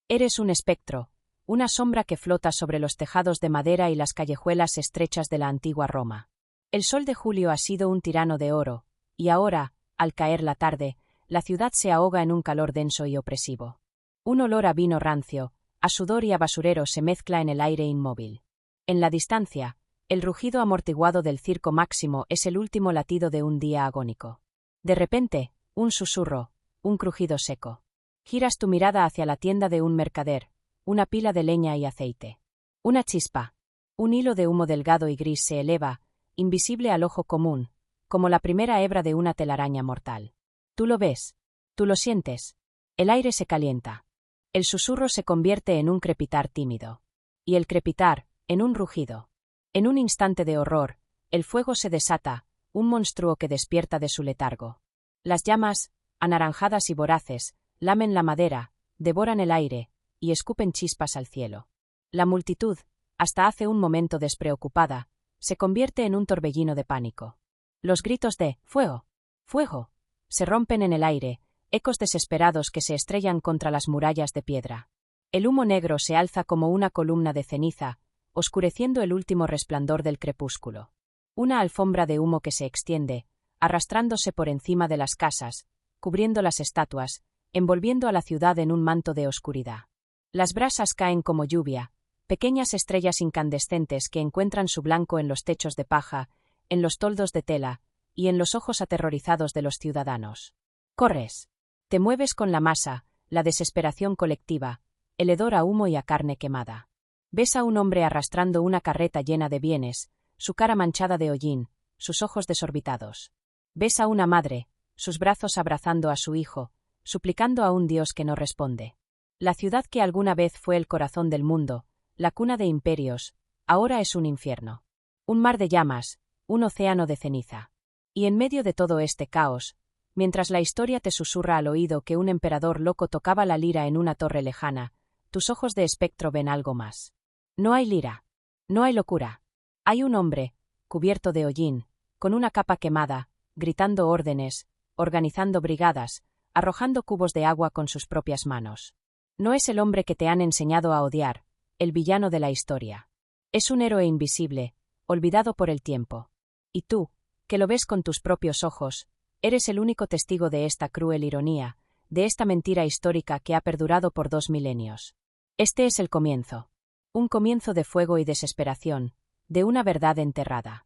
Eres un espectro, una sombra que flota sobre los tejados de madera y las callejuelas estrechas de la antigua Roma. El sol de julio ha sido un tirano de oro, y ahora, al caer la tarde, la ciudad se ahoga en un calor denso y opresivo. Un olor a vino rancio, a sudor y a basurero se mezcla en el aire inmóvil. En la distancia, el rugido amortiguado del circo Máximo es el último latido de un día agónico. De repente, un susurro, un crujido seco. Giras tu mirada hacia la tienda de un mercader, una pila de leña y aceite. Una chispa. Un hilo de humo delgado y gris se eleva, invisible al ojo común, como la primera hebra de una telaraña mortal. Tú lo ves. Tú lo sientes. El aire se calienta. El susurro se convierte en un crepitar tímido. Y el crepitar, en un rugido. En un instante de horror, el fuego se desata, un monstruo que despierta de su letargo. Las llamas, anaranjadas y voraces, lamen la madera, devoran el aire, y escupen chispas al cielo. La multitud, hasta hace un momento despreocupada, se convierte en un torbellino de pánico. Los gritos de «¡Fuego! ¡Fuego!» se rompen en el aire, ecos desesperados que se estrellan contra las murallas de piedra. El humo negro se alza como una columna de ceniza, oscureciendo el último resplandor del crepúsculo. Una alfombra de humo que se extiende, arrastrándose por encima de las casas, cubriendo las estatuas, envolviendo a la ciudad en un manto de oscuridad. Las brasas caen como lluvia, pequeñas estrellas incandescentes que encuentran su blanco en los techos de paja, en los toldos de tela, y en los ojos aterrorizados de los ciudadanos. Corres. Te mueves con la masa, la desesperación colectiva, el hedor a humo y a carne quemada. Ves a un hombre arrastrando una carreta llena de bienes, su cara manchada de hollín, sus ojos desorbitados. Ves a una madre, sus brazos abrazando a su hijo, suplicando a un Dios que no responde. La ciudad que alguna vez fue el corazón del mundo, la cuna de imperios, ahora es un infierno. Un mar de llamas, un océano de ceniza. Y en medio de todo este caos, mientras la historia te susurra al oído que un emperador loco tocaba la lira en una torre lejana, tus ojos de espectro ven algo más. No hay lira. No hay locura. Hay un hombre, cubierto de hollín, con una capa quemada, gritando órdenes, organizando brigadas, arrojando cubos de agua con sus propias manos. No es el hombre que te han enseñado a odiar, el villano de la historia. Es un héroe invisible, olvidado por el tiempo. Y tú, que lo ves con tus propios ojos, eres el único testigo de esta cruel ironía, de esta mentira histórica que ha perdurado por 2 milenios. Este es el comienzo. Un comienzo de fuego y desesperación, de una verdad enterrada.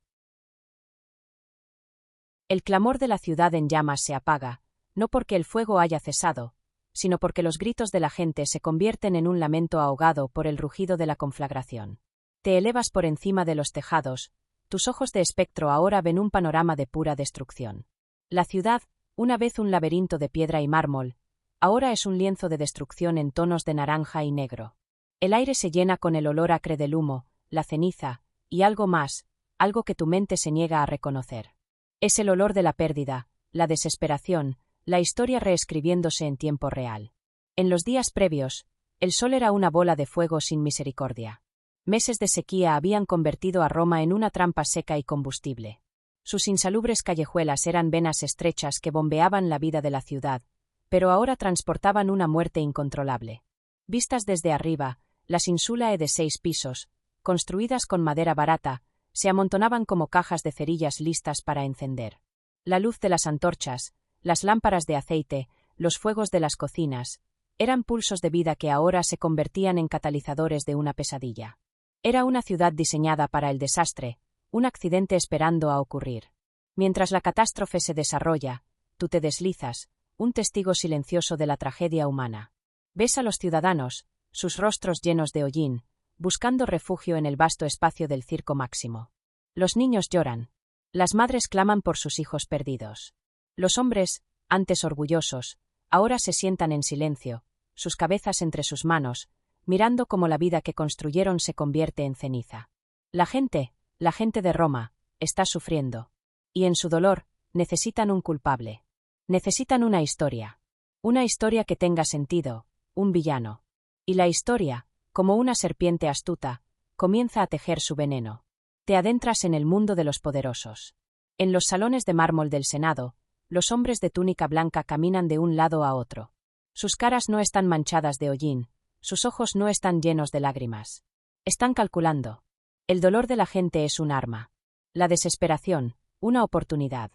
El clamor de la ciudad en llamas se apaga, no porque el fuego haya cesado, sino porque los gritos de la gente se convierten en un lamento ahogado por el rugido de la conflagración. Te elevas por encima de los tejados, tus ojos de espectro ahora ven un panorama de pura destrucción. La ciudad, una vez un laberinto de piedra y mármol, ahora es un lienzo de destrucción en tonos de naranja y negro. El aire se llena con el olor acre del humo, la ceniza, y algo más, algo que tu mente se niega a reconocer. Es el olor de la pérdida, la desesperación, la historia reescribiéndose en tiempo real. En los días previos, el sol era una bola de fuego sin misericordia. Meses de sequía habían convertido a Roma en una trampa seca y combustible. Sus insalubres callejuelas eran venas estrechas que bombeaban la vida de la ciudad, pero ahora transportaban una muerte incontrolable. Vistas desde arriba, las insulae de 6 pisos, construidas con madera barata, se amontonaban como cajas de cerillas listas para encender. La luz de las antorchas, las lámparas de aceite, los fuegos de las cocinas, eran pulsos de vida que ahora se convertían en catalizadores de una pesadilla. Era una ciudad diseñada para el desastre, un accidente esperando a ocurrir. Mientras la catástrofe se desarrolla, tú te deslizas, un testigo silencioso de la tragedia humana. Ves a los ciudadanos, sus rostros llenos de hollín, buscando refugio en el vasto espacio del circo Máximo. Los niños lloran. Las madres claman por sus hijos perdidos. Los hombres, antes orgullosos, ahora se sientan en silencio, sus cabezas entre sus manos, mirando cómo la vida que construyeron se convierte en ceniza. La gente de Roma, está sufriendo. Y en su dolor, necesitan un culpable. Necesitan una historia. Una historia que tenga sentido, un villano. Y la historia, como una serpiente astuta, comienza a tejer su veneno. Te adentras en el mundo de los poderosos. En los salones de mármol del Senado, los hombres de túnica blanca caminan de un lado a otro. Sus caras no están manchadas de hollín, Sus ojos no están llenos de lágrimas. Están calculando. El dolor de la gente es un arma. La desesperación, una oportunidad.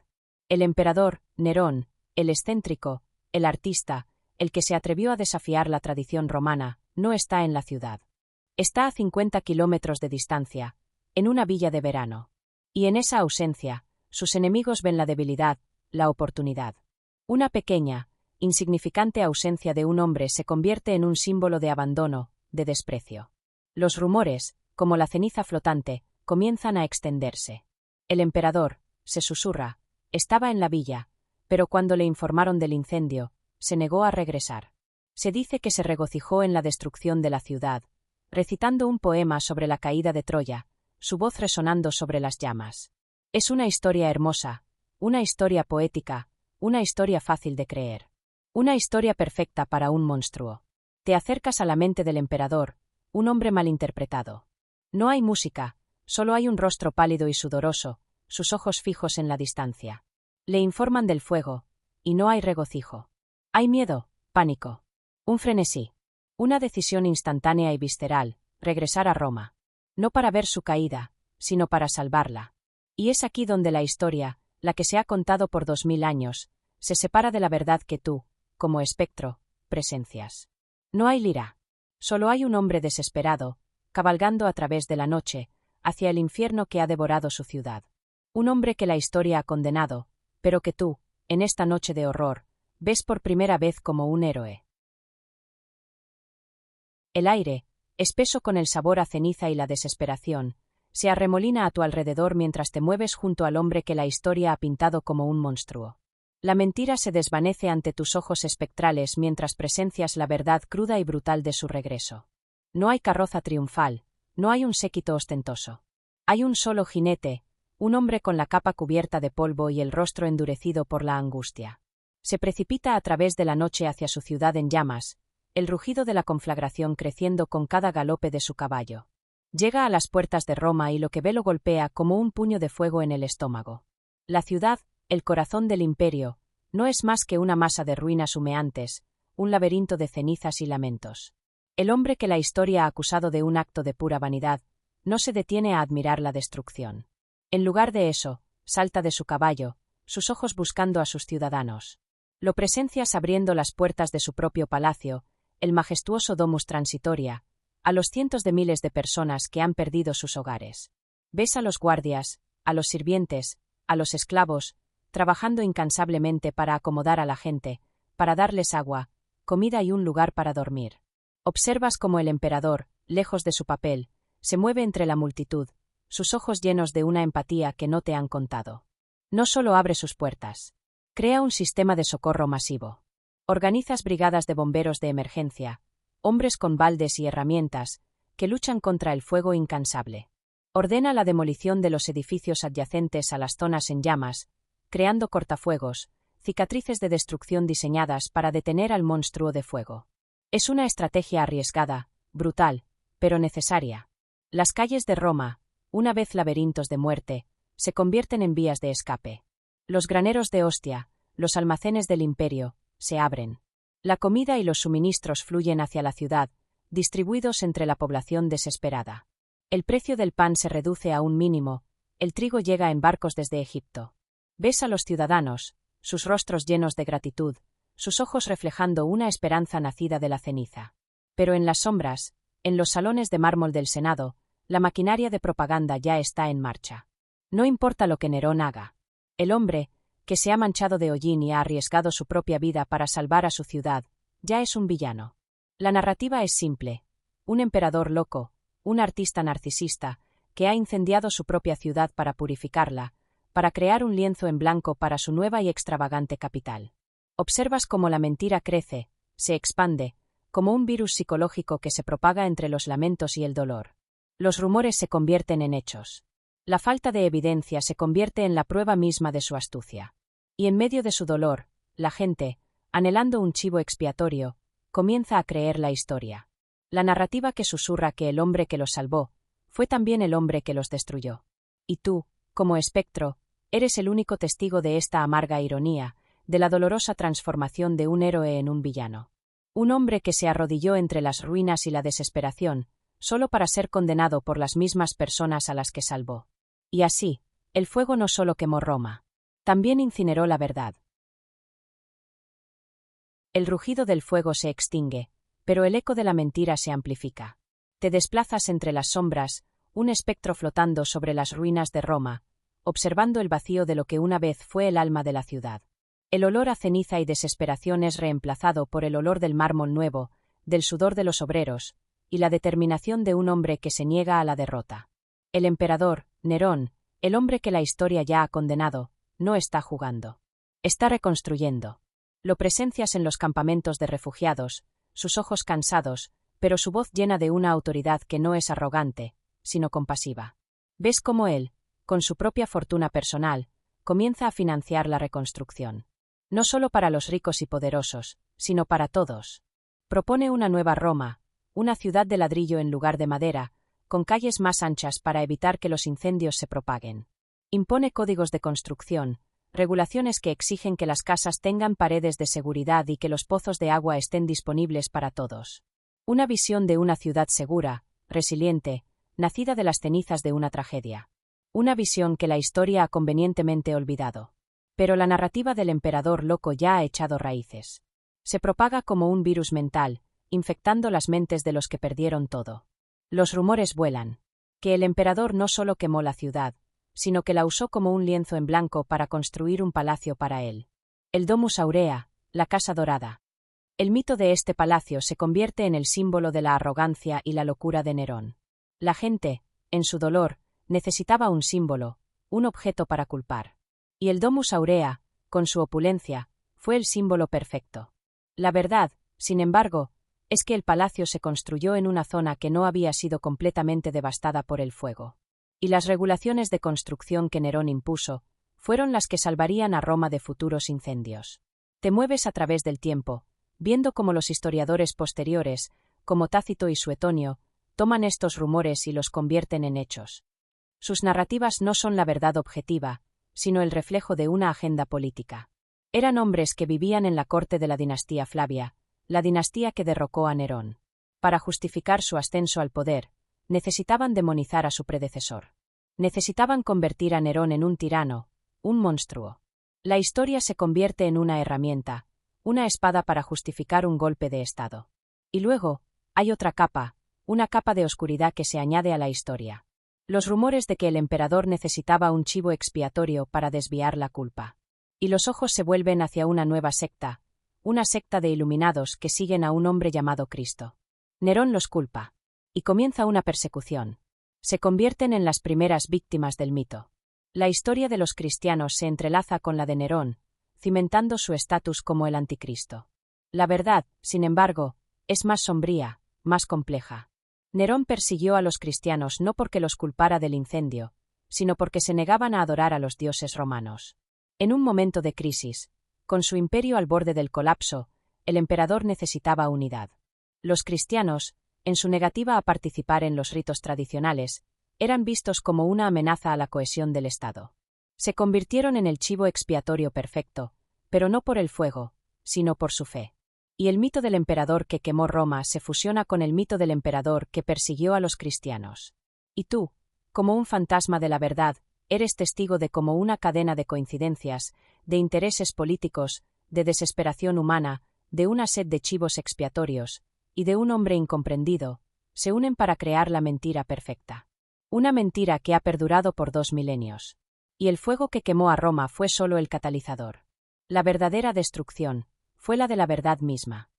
El emperador, Nerón, el excéntrico, el artista, el que se atrevió a desafiar la tradición romana, no está en la ciudad. Está a 50 kilómetros de distancia, en una villa de verano. Y en esa ausencia, sus enemigos ven la debilidad, la oportunidad. Una pequeña, insignificante ausencia de un hombre se convierte en un símbolo de abandono, de desprecio. Los rumores, como la ceniza flotante, comienzan a extenderse. El emperador, se susurra, estaba en la villa, pero cuando le informaron del incendio, se negó a regresar. Se dice que se regocijó en la destrucción de la ciudad, recitando un poema sobre la caída de Troya, su voz resonando sobre las llamas. Es una historia hermosa, una historia poética, una historia fácil de creer. Una historia perfecta para un monstruo. Te acercas a la mente del emperador, un hombre malinterpretado. No hay música, solo hay un rostro pálido y sudoroso, sus ojos fijos en la distancia. Le informan del fuego, y no hay regocijo. Hay miedo, pánico. Un frenesí. Una decisión instantánea y visceral, regresar a Roma. No para ver su caída, sino para salvarla. Y es aquí donde la historia, la que se ha contado por 2000 años, se separa de la verdad que tú, como espectro, presencias. No hay lira. Solo hay un hombre desesperado, cabalgando a través de la noche, hacia el infierno que ha devorado su ciudad. Un hombre que la historia ha condenado, pero que tú, en esta noche de horror, ves por primera vez como un héroe. El aire, espeso con el sabor a ceniza y la desesperación, se arremolina a tu alrededor mientras te mueves junto al hombre que la historia ha pintado como un monstruo. La mentira se desvanece ante tus ojos espectrales mientras presencias la verdad cruda y brutal de su regreso. No hay carroza triunfal, no hay un séquito ostentoso. Hay un solo jinete, un hombre con la capa cubierta de polvo y el rostro endurecido por la angustia. Se precipita a través de la noche hacia su ciudad en llamas, el rugido de la conflagración creciendo con cada galope de su caballo. Llega a las puertas de Roma y lo que ve lo golpea como un puño de fuego en el estómago. La ciudad, el corazón del imperio, no es más que una masa de ruinas humeantes, un laberinto de cenizas y lamentos. El hombre que la historia ha acusado de un acto de pura vanidad, no se detiene a admirar la destrucción. En lugar de eso, salta de su caballo, sus ojos buscando a sus ciudadanos. Lo presencias abriendo las puertas de su propio palacio, el majestuoso Domus Transitoria, a los cientos de miles de personas que han perdido sus hogares. Ves a los guardias, a los sirvientes, a los esclavos, trabajando incansablemente para acomodar a la gente, para darles agua, comida y un lugar para dormir. Observas cómo el emperador, lejos de su papel, se mueve entre la multitud, sus ojos llenos de una empatía que no te han contado. No solo abre sus puertas. Crea un sistema de socorro masivo. Organizas brigadas de bomberos de emergencia, hombres con baldes y herramientas, que luchan contra el fuego incansable. Ordena la demolición de los edificios adyacentes a las zonas en llamas, creando cortafuegos, cicatrices de destrucción diseñadas para detener al monstruo de fuego. Es una estrategia arriesgada, brutal, pero necesaria. Las calles de Roma, una vez laberintos de muerte, se convierten en vías de escape. Los graneros de Ostia, los almacenes del imperio, se abren. La comida y los suministros fluyen hacia la ciudad, distribuidos entre la población desesperada. El precio del pan se reduce a un mínimo, el trigo llega en barcos desde Egipto. Ves a los ciudadanos, sus rostros llenos de gratitud, sus ojos reflejando una esperanza nacida de la ceniza. Pero en las sombras, en los salones de mármol del Senado, la maquinaria de propaganda ya está en marcha. No importa lo que Nerón haga. El hombre, que se ha manchado de hollín y ha arriesgado su propia vida para salvar a su ciudad, ya es un villano. La narrativa es simple. Un emperador loco, un artista narcisista, que ha incendiado su propia ciudad para purificarla, para crear un lienzo en blanco para su nueva y extravagante capital. Observas cómo la mentira crece, se expande, como un virus psicológico que se propaga entre los lamentos y el dolor. Los rumores se convierten en hechos. La falta de evidencia se convierte en la prueba misma de su astucia. Y en medio de su dolor, la gente, anhelando un chivo expiatorio, comienza a creer la historia. La narrativa que susurra que el hombre que los salvó, fue también el hombre que los destruyó. Y tú, como espectro, eres el único testigo de esta amarga ironía, de la dolorosa transformación de un héroe en un villano. Un hombre que se arrodilló entre las ruinas y la desesperación, solo para ser condenado por las mismas personas a las que salvó. Y así, el fuego no solo quemó Roma, también incineró la verdad. El rugido del fuego se extingue, pero el eco de la mentira se amplifica. Te desplazas entre las sombras, un espectro flotando sobre las ruinas de Roma, observando el vacío de lo que una vez fue el alma de la ciudad. El olor a ceniza y desesperación es reemplazado por el olor del mármol nuevo, del sudor de los obreros, y la determinación de un hombre que se niega a la derrota. El emperador, Nerón, el hombre que la historia ya ha condenado, no está jugando. Está reconstruyendo. Lo presencias en los campamentos de refugiados, sus ojos cansados, pero su voz llena de una autoridad que no es arrogante, sino compasiva. Ves cómo él, con su propia fortuna personal, comienza a financiar la reconstrucción. No solo para los ricos y poderosos, sino para todos. Propone una nueva Roma, una ciudad de ladrillo en lugar de madera, con calles más anchas para evitar que los incendios se propaguen. Impone códigos de construcción, regulaciones que exigen que las casas tengan paredes de seguridad y que los pozos de agua estén disponibles para todos. Una visión de una ciudad segura, resiliente, nacida de las cenizas de una tragedia. Una visión que la historia ha convenientemente olvidado. Pero la narrativa del emperador loco ya ha echado raíces. Se propaga como un virus mental, infectando las mentes de los que perdieron todo. Los rumores vuelan. Que el emperador no solo quemó la ciudad, sino que la usó como un lienzo en blanco para construir un palacio para él. El Domus Aurea, la Casa Dorada. El mito de este palacio se convierte en el símbolo de la arrogancia y la locura de Nerón. La gente, en su dolor, necesitaba un símbolo, un objeto para culpar. Y el Domus Aurea, con su opulencia, fue el símbolo perfecto. La verdad, sin embargo, es que el palacio se construyó en una zona que no había sido completamente devastada por el fuego. Y las regulaciones de construcción que Nerón impuso fueron las que salvarían a Roma de futuros incendios. Te mueves a través del tiempo, viendo cómo los historiadores posteriores, como Tácito y Suetonio, toman estos rumores y los convierten en hechos. Sus narrativas no son la verdad objetiva, sino el reflejo de una agenda política. Eran hombres que vivían en la corte de la dinastía Flavia, la dinastía que derrocó a Nerón. Para justificar su ascenso al poder, necesitaban demonizar a su predecesor. Necesitaban convertir a Nerón en un tirano, un monstruo. La historia se convierte en una herramienta, una espada para justificar un golpe de Estado. Y luego, hay otra capa, una capa de oscuridad que se añade a la historia. Los rumores de que el emperador necesitaba un chivo expiatorio para desviar la culpa. Y los ojos se vuelven hacia una nueva secta, una secta de iluminados que siguen a un hombre llamado Cristo. Nerón los culpa. Y comienza una persecución. Se convierten en las primeras víctimas del mito. La historia de los cristianos se entrelaza con la de Nerón, cimentando su estatus como el anticristo. La verdad, sin embargo, es más sombría, más compleja. Nerón persiguió a los cristianos no porque los culpara del incendio, sino porque se negaban a adorar a los dioses romanos. En un momento de crisis, con su imperio al borde del colapso, el emperador necesitaba unidad. Los cristianos, en su negativa a participar en los ritos tradicionales, eran vistos como una amenaza a la cohesión del Estado. Se convirtieron en el chivo expiatorio perfecto, pero no por el fuego, sino por su fe. Y el mito del emperador que quemó Roma se fusiona con el mito del emperador que persiguió a los cristianos. Y tú, como un fantasma de la verdad, eres testigo de cómo una cadena de coincidencias, de intereses políticos, de desesperación humana, de una sed de chivos expiatorios, y de un hombre incomprendido, se unen para crear la mentira perfecta. Una mentira que ha perdurado por 2 milenios. Y el fuego que quemó a Roma fue solo el catalizador. La verdadera destrucción fue la de la verdad misma.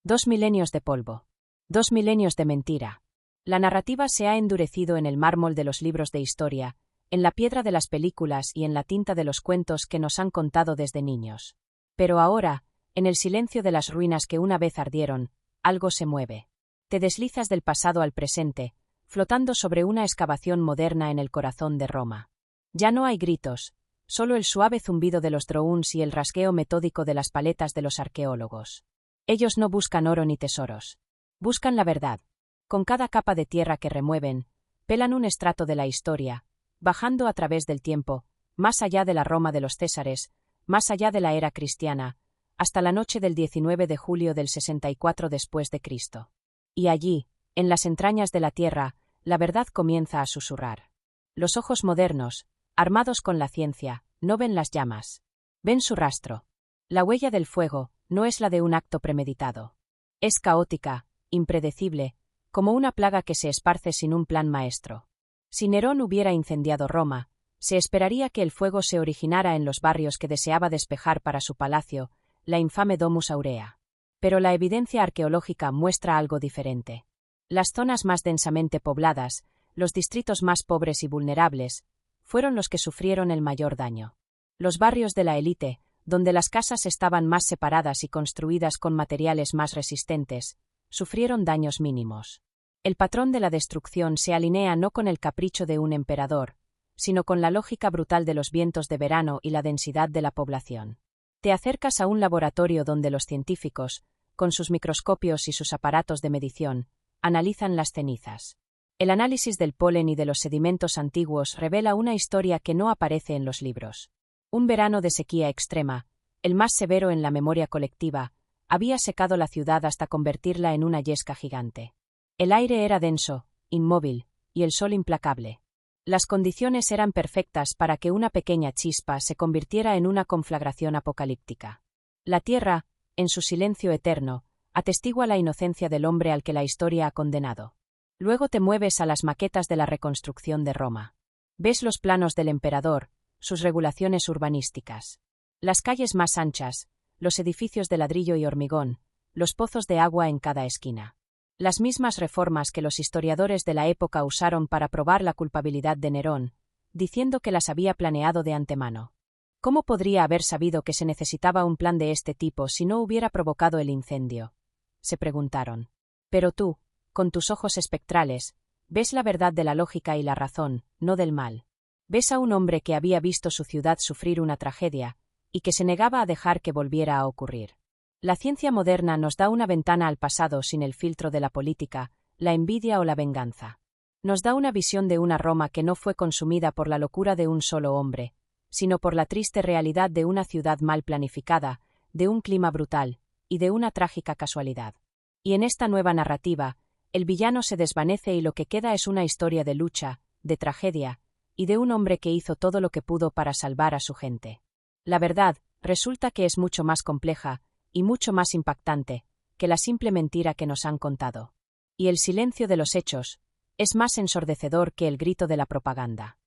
2 milenios de polvo. 2 milenios de mentira. La narrativa se ha endurecido en el mármol de los libros de historia, en la piedra de las películas y en la tinta de los cuentos que nos han contado desde niños. Pero ahora, en el silencio de las ruinas que una vez ardieron, algo se mueve. Te deslizas del pasado al presente, flotando sobre una excavación moderna en el corazón de Roma. Ya no hay gritos, solo el suave zumbido de los drones y el rasgueo metódico de las paletas de los arqueólogos. Ellos no buscan oro ni tesoros. Buscan la verdad. Con cada capa de tierra que remueven, pelan un estrato de la historia, bajando a través del tiempo, más allá de la Roma de los Césares, más allá de la era cristiana, hasta la noche del 19 de julio del 64 después de Cristo. Y allí, en las entrañas de la tierra, la verdad comienza a susurrar. Los ojos modernos, armados con la ciencia, no ven las llamas. Ven su rastro. La huella del fuego no es la de un acto premeditado. Es caótica, impredecible, como una plaga que se esparce sin un plan maestro. Si Nerón hubiera incendiado Roma, se esperaría que el fuego se originara en los barrios que deseaba despejar para su palacio, la infame Domus Aurea. Pero la evidencia arqueológica muestra algo diferente. Las zonas más densamente pobladas, los distritos más pobres y vulnerables, fueron los que sufrieron el mayor daño. Los barrios de la élite, donde las casas estaban más separadas y construidas con materiales más resistentes, sufrieron daños mínimos. El patrón de la destrucción se alinea no con el capricho de un emperador, sino con la lógica brutal de los vientos de verano y la densidad de la población. Te acercas a un laboratorio donde los científicos, con sus microscopios y sus aparatos de medición, analizan las cenizas. El análisis del polen y de los sedimentos antiguos revela una historia que no aparece en los libros. Un verano de sequía extrema, el más severo en la memoria colectiva, había secado la ciudad hasta convertirla en una yesca gigante. El aire era denso, inmóvil, y el sol implacable. Las condiciones eran perfectas para que una pequeña chispa se convirtiera en una conflagración apocalíptica. La tierra, en su silencio eterno, atestigua la inocencia del hombre al que la historia ha condenado. Luego te mueves a las maquetas de la reconstrucción de Roma. Ves los planos del emperador, sus regulaciones urbanísticas. Las calles más anchas, los edificios de ladrillo y hormigón, los pozos de agua en cada esquina. Las mismas reformas que los historiadores de la época usaron para probar la culpabilidad de Nerón, diciendo que las había planeado de antemano. ¿Cómo podría haber sabido que se necesitaba un plan de este tipo si no hubiera provocado el incendio? Se preguntaron. Pero tú, con tus ojos espectrales, ves la verdad de la lógica y la razón, no del mal. Ves a un hombre que había visto su ciudad sufrir una tragedia, y que se negaba a dejar que volviera a ocurrir. La ciencia moderna nos da una ventana al pasado sin el filtro de la política, la envidia o la venganza. Nos da una visión de una Roma que no fue consumida por la locura de un solo hombre, sino por la triste realidad de una ciudad mal planificada, de un clima brutal, y de una trágica casualidad. Y en esta nueva narrativa, el villano se desvanece y lo que queda es una historia de lucha, de tragedia, y de un hombre que hizo todo lo que pudo para salvar a su gente. La verdad, resulta que es mucho más compleja, y mucho más impactante, que la simple mentira que nos han contado. Y el silencio de los hechos es más ensordecedor que el grito de la propaganda.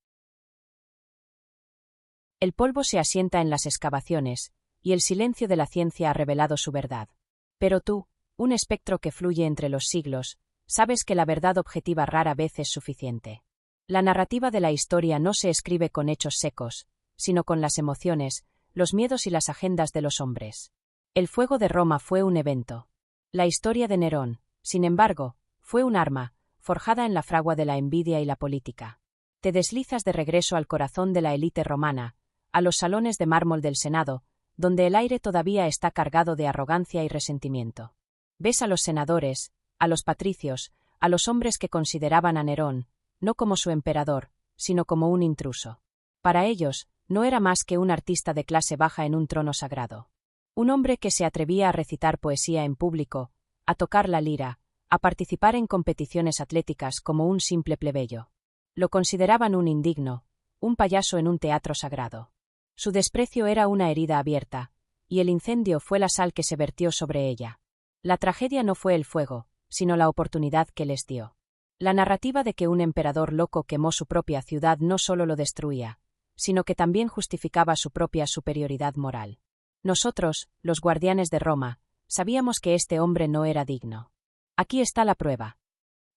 El polvo se asienta en las excavaciones, y el silencio de la ciencia ha revelado su verdad. Pero tú, un espectro que fluye entre los siglos, sabes que la verdad objetiva rara vez es suficiente. La narrativa de la historia no se escribe con hechos secos, sino con las emociones, los miedos y las agendas de los hombres. El fuego de Roma fue un evento. La historia de Nerón, sin embargo, fue un arma, forjada en la fragua de la envidia y la política. Te deslizas de regreso al corazón de la élite romana, a los salones de mármol del Senado, donde el aire todavía está cargado de arrogancia y resentimiento. Ves a los senadores, a los patricios, a los hombres que consideraban a Nerón, no como su emperador, sino como un intruso. Para ellos, no era más que un artista de clase baja en un trono sagrado. Un hombre que se atrevía a recitar poesía en público, a tocar la lira, a participar en competiciones atléticas como un simple plebeyo. Lo consideraban un indigno, un payaso en un teatro sagrado. Su desprecio era una herida abierta, y el incendio fue la sal que se vertió sobre ella. La tragedia no fue el fuego, sino la oportunidad que les dio. La narrativa de que un emperador loco quemó su propia ciudad no solo lo destruía, sino que también justificaba su propia superioridad moral. Nosotros, los guardianes de Roma, sabíamos que este hombre no era digno. Aquí está la prueba.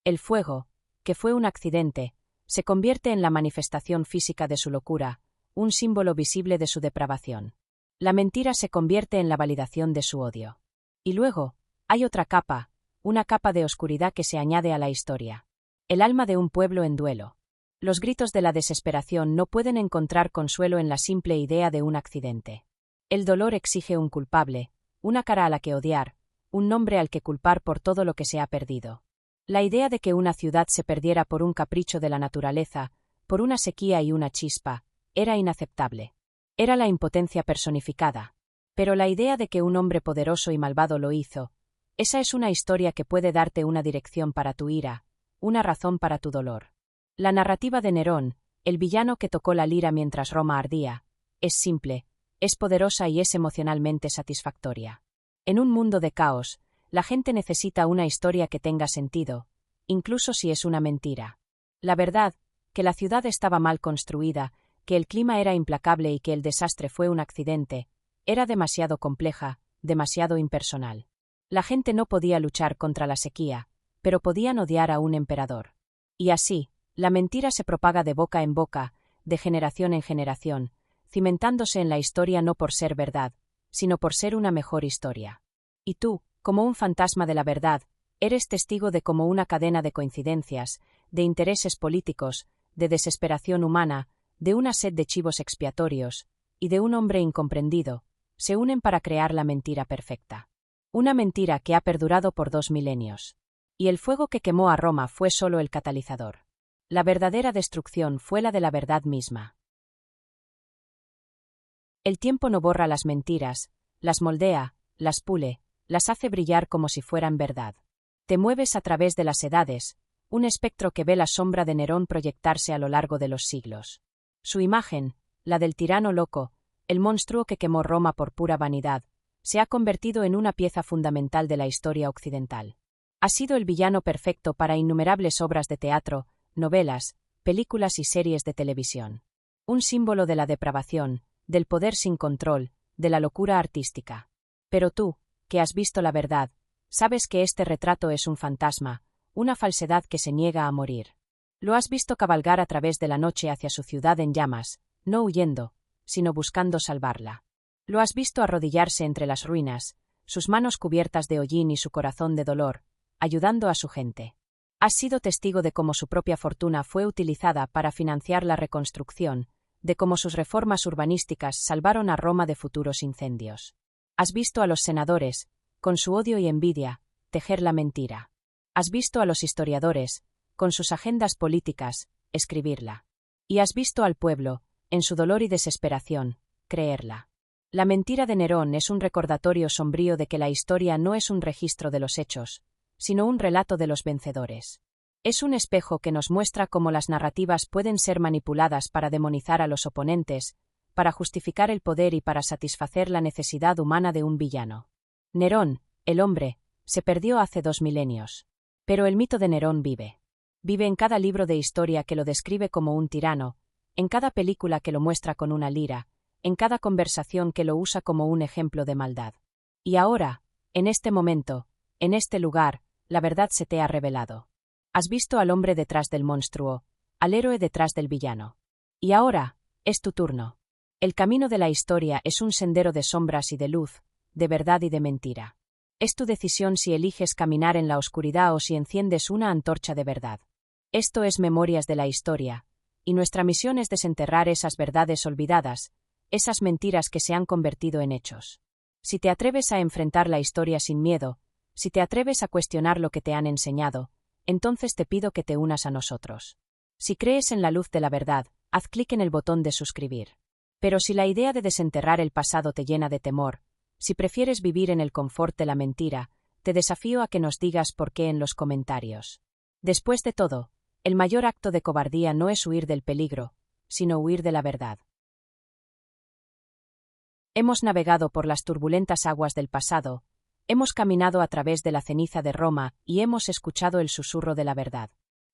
El fuego, que fue un accidente, se convierte en la manifestación física de su locura, un símbolo visible de su depravación. La mentira se convierte en la validación de su odio. Y luego, hay otra capa, una capa de oscuridad que se añade a la historia. El alma de un pueblo en duelo. Los gritos de la desesperación no pueden encontrar consuelo en la simple idea de un accidente. El dolor exige un culpable, una cara a la que odiar, un nombre al que culpar por todo lo que se ha perdido. La idea de que una ciudad se perdiera por un capricho de la naturaleza, por una sequía y una chispa, era inaceptable. Era la impotencia personificada. Pero la idea de que un hombre poderoso y malvado lo hizo, esa es una historia que puede darte una dirección para tu ira, una razón para tu dolor. La narrativa de Nerón, el villano que tocó la lira mientras Roma ardía, es simple, es poderosa y es emocionalmente satisfactoria. En un mundo de caos, la gente necesita una historia que tenga sentido, incluso si es una mentira. La verdad, que la ciudad estaba mal construida, que el clima era implacable y que el desastre fue un accidente, era demasiado compleja, demasiado impersonal. La gente no podía luchar contra la sequía, pero podían odiar a un emperador. Y así, la mentira se propaga de boca en boca, de generación en generación, cimentándose en la historia no por ser verdad, sino por ser una mejor historia. Y tú, como un fantasma de la verdad, eres testigo de cómo una cadena de coincidencias, de intereses políticos, de desesperación humana, de una sed de chivos expiatorios, y de un hombre incomprendido, se unen para crear la mentira perfecta. Una mentira que ha perdurado por 2 milenios. Y el fuego que quemó a Roma fue solo el catalizador. La verdadera destrucción fue la de la verdad misma. El tiempo no borra las mentiras, las moldea, las pule, las hace brillar como si fueran verdad. Te mueves a través de las edades, un espectro que ve la sombra de Nerón proyectarse a lo largo de los siglos. Su imagen, la del tirano loco, el monstruo que quemó Roma por pura vanidad, se ha convertido en una pieza fundamental de la historia occidental. Ha sido el villano perfecto para innumerables obras de teatro, novelas, películas y series de televisión. Un símbolo de la depravación, del poder sin control, de la locura artística. Pero tú, que has visto la verdad, sabes que este retrato es un fantasma, una falsedad que se niega a morir. Lo has visto cabalgar a través de la noche hacia su ciudad en llamas, no huyendo, sino buscando salvarla. Lo has visto arrodillarse entre las ruinas, sus manos cubiertas de hollín y su corazón de dolor, ayudando a su gente. Has sido testigo de cómo su propia fortuna fue utilizada para financiar la reconstrucción, de cómo sus reformas urbanísticas salvaron a Roma de futuros incendios. Has visto a los senadores, con su odio y envidia, tejer la mentira. Has visto a los historiadores, con sus agendas políticas, escribirla. Y has visto al pueblo, en su dolor y desesperación, creerla. La mentira de Nerón es un recordatorio sombrío de que la historia no es un registro de los hechos, sino un relato de los vencedores. Es un espejo que nos muestra cómo las narrativas pueden ser manipuladas para demonizar a los oponentes, para justificar el poder y para satisfacer la necesidad humana de un villano. Nerón, el hombre, se perdió hace 2 milenios. Pero el mito de Nerón vive. Vive en cada libro de historia que lo describe como un tirano, en cada película que lo muestra con una lira, en cada conversación que lo usa como un ejemplo de maldad. Y ahora, en este momento, en este lugar, la verdad se te ha revelado. Has visto al hombre detrás del monstruo, al héroe detrás del villano. Y ahora, es tu turno. El camino de la historia es un sendero de sombras y de luz, de verdad y de mentira. Es tu decisión si eliges caminar en la oscuridad o si enciendes una antorcha de verdad. Esto es Memorias de la Historia, y nuestra misión es desenterrar esas verdades olvidadas, esas mentiras que se han convertido en hechos. Si te atreves a enfrentar la historia sin miedo, si te atreves a cuestionar lo que te han enseñado, entonces te pido que te unas a nosotros. Si crees en la luz de la verdad, haz clic en el botón de suscribir. Pero si la idea de desenterrar el pasado te llena de temor, si prefieres vivir en el confort de la mentira, te desafío a que nos digas por qué en los comentarios. Después de todo, el mayor acto de cobardía no es huir del peligro, sino huir de la verdad. Hemos navegado por las turbulentas aguas del pasado, hemos caminado a través de la ceniza de Roma y hemos escuchado el susurro de la verdad.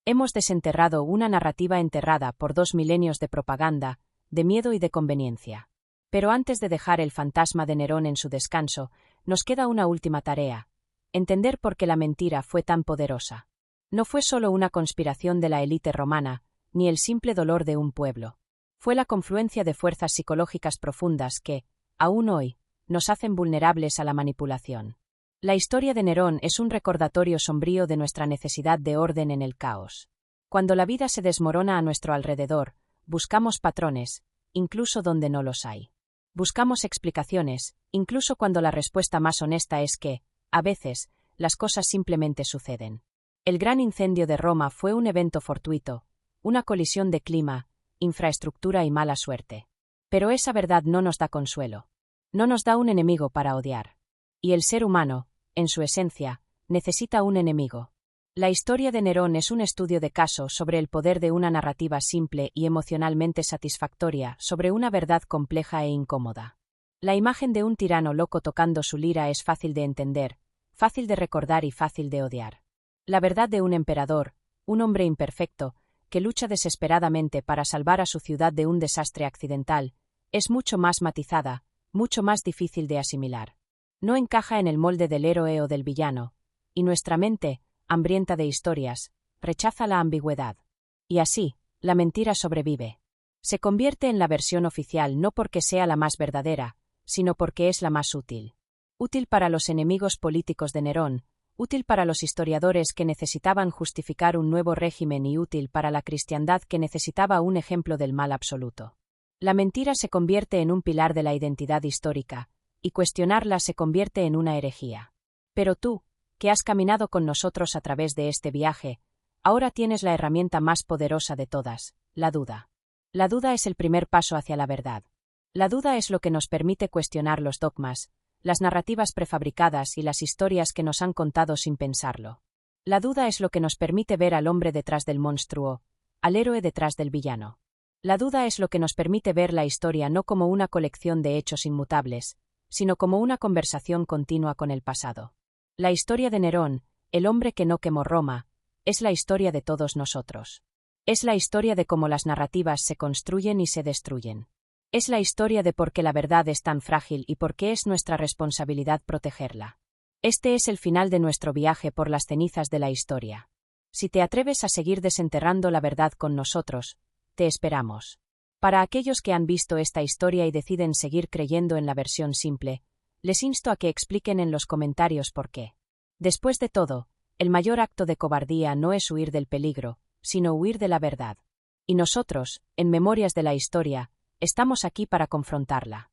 Hemos desenterrado una narrativa enterrada por 2 milenios de propaganda, de miedo y de conveniencia. Pero antes de dejar el fantasma de Nerón en su descanso, nos queda una última tarea: entender por qué la mentira fue tan poderosa. No fue solo una conspiración de la élite romana, ni el simple dolor de un pueblo. Fue la confluencia de fuerzas psicológicas profundas que, aún hoy, nos hacen vulnerables a la manipulación. La historia de Nerón es un recordatorio sombrío de nuestra necesidad de orden en el caos. Cuando la vida se desmorona a nuestro alrededor, buscamos patrones, incluso donde no los hay. Buscamos explicaciones, incluso cuando la respuesta más honesta es que, a veces, las cosas simplemente suceden. El gran incendio de Roma fue un evento fortuito, una colisión de clima, infraestructura y mala suerte. Pero esa verdad no nos da consuelo. No nos da un enemigo para odiar. Y el ser humano, en su esencia, necesita un enemigo. La historia de Nerón es un estudio de caso sobre el poder de una narrativa simple y emocionalmente satisfactoria sobre una verdad compleja e incómoda. La imagen de un tirano loco tocando su lira es fácil de entender, fácil de recordar y fácil de odiar. La verdad de un emperador, un hombre imperfecto, que lucha desesperadamente para salvar a su ciudad de un desastre accidental, es mucho más matizada, mucho más difícil de asimilar. No encaja en el molde del héroe o del villano, y nuestra mente, hambrienta de historias, rechaza la ambigüedad. Y así, la mentira sobrevive. Se convierte en la versión oficial no porque sea la más verdadera, sino porque es la más útil. Útil para los enemigos políticos de Nerón, útil para los historiadores que necesitaban justificar un nuevo régimen y útil para la cristiandad que necesitaba un ejemplo del mal absoluto. La mentira se convierte en un pilar de la identidad histórica, y cuestionarla se convierte en una herejía. Pero tú, que has caminado con nosotros a través de este viaje, ahora tienes la herramienta más poderosa de todas, la duda. La duda es el primer paso hacia la verdad. La duda es lo que nos permite cuestionar los dogmas, las narrativas prefabricadas y las historias que nos han contado sin pensarlo. La duda es lo que nos permite ver al hombre detrás del monstruo, al héroe detrás del villano. La duda es lo que nos permite ver la historia no como una colección de hechos inmutables, sino como una conversación continua con el pasado. La historia de Nerón, el hombre que no quemó Roma, es la historia de todos nosotros. Es la historia de cómo las narrativas se construyen y se destruyen. Es la historia de por qué la verdad es tan frágil y por qué es nuestra responsabilidad protegerla. Este es el final de nuestro viaje por las cenizas de la historia. Si te atreves a seguir desenterrando la verdad con nosotros, te esperamos. Para aquellos que han visto esta historia y deciden seguir creyendo en la versión simple, les insto a que expliquen en los comentarios por qué. Después de todo, el mayor acto de cobardía no es huir del peligro, sino huir de la verdad. Y nosotros, en Memorias de la Historia, estamos aquí para confrontarla.